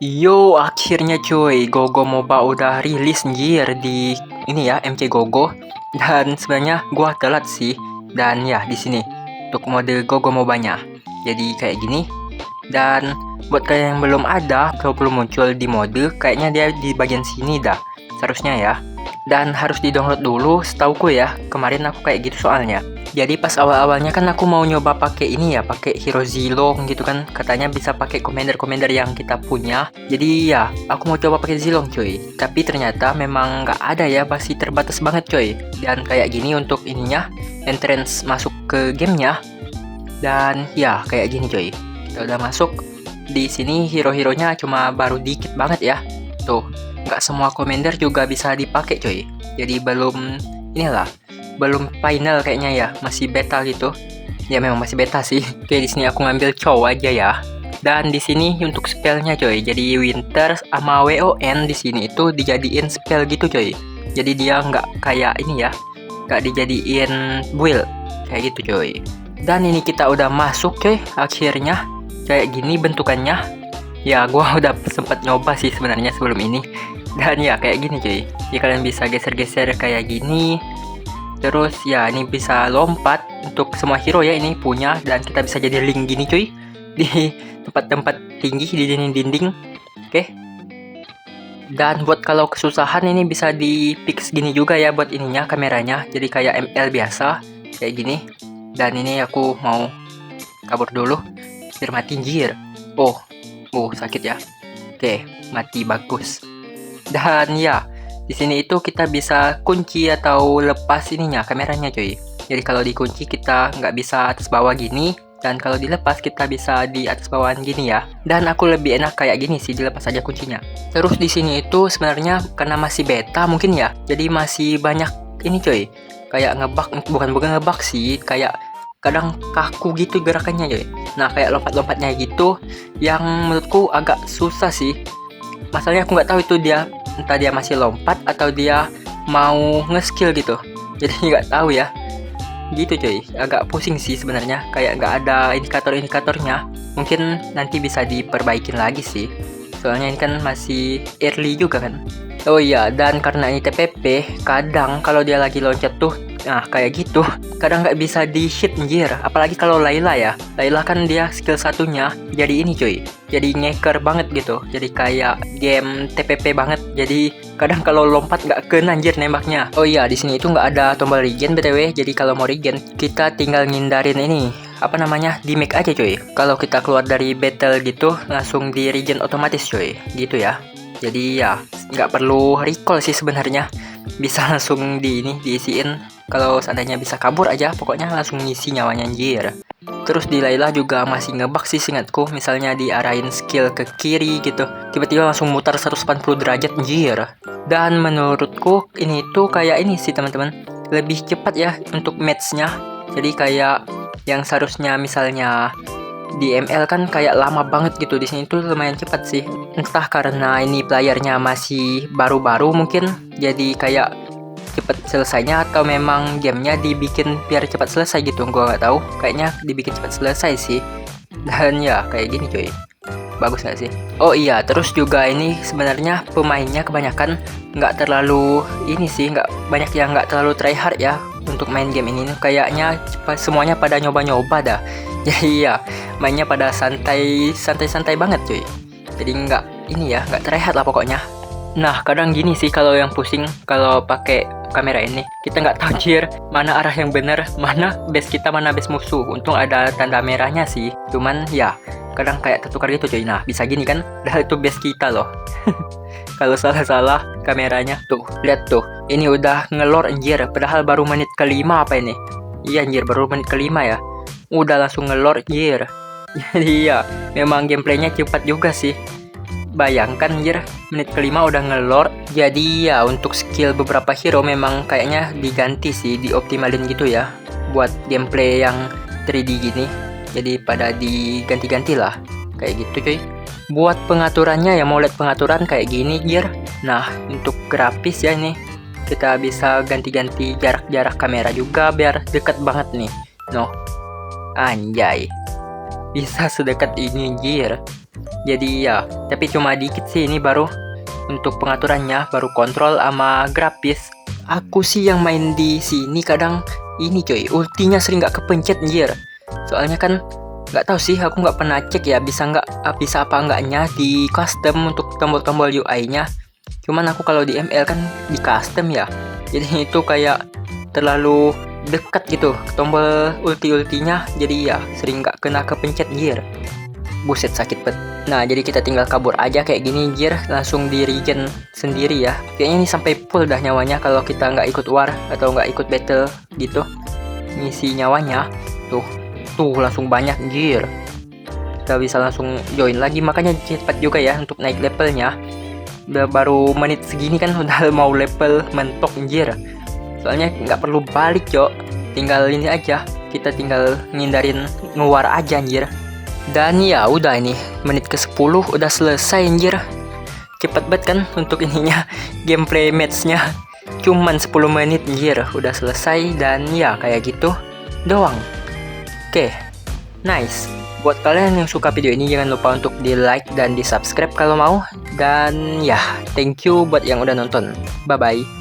Yo, akhirnya cuy, Gogo MOBA udah rilis anjir di ini ya, MC Gogo. Dan sebenarnya gua telat sih. Dan ya di sini untuk mode Gogo MOBA-nya. Jadi kayak gini. Dan buat kalian yang belum ada atau belum muncul di mode, kayaknya dia di bagian sini dah. Seharusnya ya. Dan harus di-download dulu, setauku ya. Kemarin aku kayak gitu soalnya. Jadi pas awal-awalnya kan aku mau nyoba pakai ini ya, pakai Hero Zilong gitu kan. Katanya bisa pakai commander-commander yang kita punya. Jadi ya, aku mau coba pakai Zilong cuy. Tapi ternyata memang nggak ada ya, masih terbatas banget cuy. Dan kayak gini untuk ininya, entrance masuk ke gamenya. Dan ya, kayak gini cuy. Kita udah masuk. Di sini hero-heronya cuma baru dikit banget ya. Tuh, nggak semua commander juga bisa dipakai cuy. Jadi belum final kayaknya ya, masih beta gitu. Ya memang masih beta sih. Oke, di sini aku ngambil cow aja ya. Dan di sini untuk spellnya coy. Jadi Winter sama WON di sini itu dijadiin spell gitu coy. Jadi dia nggak kayak ini ya, nggak dijadiin build kayak gitu coy. Dan ini kita udah masuk coy, akhirnya kayak gini bentukannya. Ya gua udah sempat nyoba sih sebenarnya sebelum ini. Dan ya kayak gini cuy. Ya kalian bisa geser-geser kayak gini. Terus ya ini bisa lompat untuk semua hero ya, ini punya. Dan kita bisa jadi link gini cuy, di tempat-tempat tinggi di dinding-dinding. Oke. Dan buat kalau kesusahan ini bisa di fix gini juga ya buat ininya, kameranya. Jadi kayak ML biasa kayak gini. Dan ini aku mau kabur dulu biar mati anjir. Oh sakit ya. Oke, mati bagus. Dan ya di sini itu kita bisa kunci atau lepas ininya, kameranya cuy. Jadi kalau dikunci kita nggak bisa atas bawah gini, dan kalau dilepas kita bisa di atas bawahan gini ya. Dan aku lebih enak kayak gini sih, dilepas aja kuncinya. Terus di sini itu sebenarnya karena masih beta mungkin ya, jadi masih banyak ini cuy. Kayak bukan ngebug sih, kayak kadang kaku gitu gerakannya cuy. Nah kayak lompat-lompatnya gitu, yang menurutku agak susah sih. Masalahnya aku nggak tahu itu entah dia masih lompat atau dia mau nge-skill gitu. Jadi nggak tahu ya. Gitu cuy, agak pusing sih sebenarnya. Kayak nggak ada indikator-indikatornya. Mungkin nanti bisa diperbaikin lagi sih. Soalnya ini kan masih early juga kan. Oh iya, dan karena ini TPP, kadang kalau dia lagi loncat tuh, nah kayak gitu, kadang nggak bisa di hit anjir. Apalagi kalau Layla ya. Layla kan dia skill satunya jadi ini cuy, jadi ngeker banget gitu. Jadi kayak game TPP banget. Jadi kadang kalau lompat nggak kena anjir nembaknya. Oh iya, di sini itu nggak ada tombol regen BTW. Jadi kalau mau regen kita tinggal ngindarin ini, apa namanya, di make aja cuy. Kalau kita keluar dari battle gitu langsung di regen otomatis cuy, gitu ya. Jadi ya nggak perlu recall sih sebenarnya, bisa langsung diisiin. Kalau seandainya bisa kabur aja, pokoknya langsung ngisi nyawanya anjir. Terus di Layla juga masih ngebug sih seingatku, misalnya diarahin skill ke kiri gitu, tiba-tiba langsung mutar 180 derajat anjir. Dan menurutku ini tuh kayak ini sih teman-teman, lebih cepat ya untuk matchnya. Jadi kayak yang seharusnya misalnya di ML kan kayak lama banget gitu, di sini tuh lumayan cepat sih. Entah karena ini playernya masih baru-baru mungkin, jadi kayak cepet selesainya, atau memang gamenya dibikin biar cepat selesai gitu, gua nggak tahu. Kayaknya dibikin cepat selesai sih. Dan ya kayak gini cuy, bagus nggak sih? Oh iya, terus juga ini sebenarnya pemainnya kebanyakan nggak terlalu ini sih, nggak banyak yang nggak terlalu tryhard ya untuk main game ini. Kayaknya semuanya pada nyoba-nyoba dah. Jadi ya mainnya pada santai banget cuy. Jadi nggak tryhard lah pokoknya. Nah kadang gini sih kalau yang pusing kalau pakai kamera ini, kita nggak tahu anjir mana arah yang bener, mana base kita, mana base musuh. Untung ada tanda merahnya sih, cuman ya kadang kayak tertukar gitu cuy. Nah bisa gini kan, padahal itu base kita loh. Kalau salah kameranya tuh, lihat tuh, ini udah ngelor anjir, padahal baru menit kelima apa ini. Iya anjir, baru menit kelima ya, udah langsung ngelor anjir. Jadi ya memang gameplaynya cepat juga sih. Bayangkan anjir, menit kelima udah ngelor. Jadi ya untuk skill beberapa hero memang kayaknya diganti sih, dioptimalin gitu ya buat gameplay yang 3D gini. Jadi pada diganti-ganti lah kayak gitu cuy. Buat pengaturannya ya, mau lihat pengaturan kayak gini gear. Nah untuk grafis ya, ini kita bisa ganti-ganti jarak kamera juga biar deket banget nih. Anjay, bisa sedekat ini gear. Jadi ya, tapi cuma dikit sih ini baru untuk pengaturannya, baru kontrol sama grafis. Aku sih yang main di sini kadang ini coy, ultinya sering nggak kepencet anjir. Soalnya kan nggak tahu sih, aku nggak pernah cek ya bisa apa enggaknya di custom untuk tombol-tombol UI-nya. Cuman aku kalau di ML kan di custom ya, jadi itu kayak terlalu dekat gitu tombol ulti-ultinya, jadi ya sering nggak kena kepencet anjir. Buset sakit bet. Nah jadi kita tinggal kabur aja kayak gini anjir, langsung di regen sendiri ya. Kayaknya ini sampai full dah nyawanya kalau kita nggak ikut war atau nggak ikut battle gitu. Ngisi nyawanya tuh langsung banyak anjir. Kita bisa langsung join lagi, makanya cepat juga ya untuk naik levelnya. Udah baru menit segini kan udah mau level mentok anjir. Soalnya nggak perlu balik cok, tinggal ini aja, kita tinggal ngindarin ngeluar aja anjir. Dan ya udah, ini menit ke-10 udah selesai anjir. Cepet banget kan untuk ininya, gameplay matchnya cuman 10 menit anjir udah selesai. Dan ya kayak gitu doang. Oke, nice. Buat kalian yang suka video ini jangan lupa untuk di like dan di subscribe kalau mau. Dan ya thank you buat yang udah nonton. Bye bye.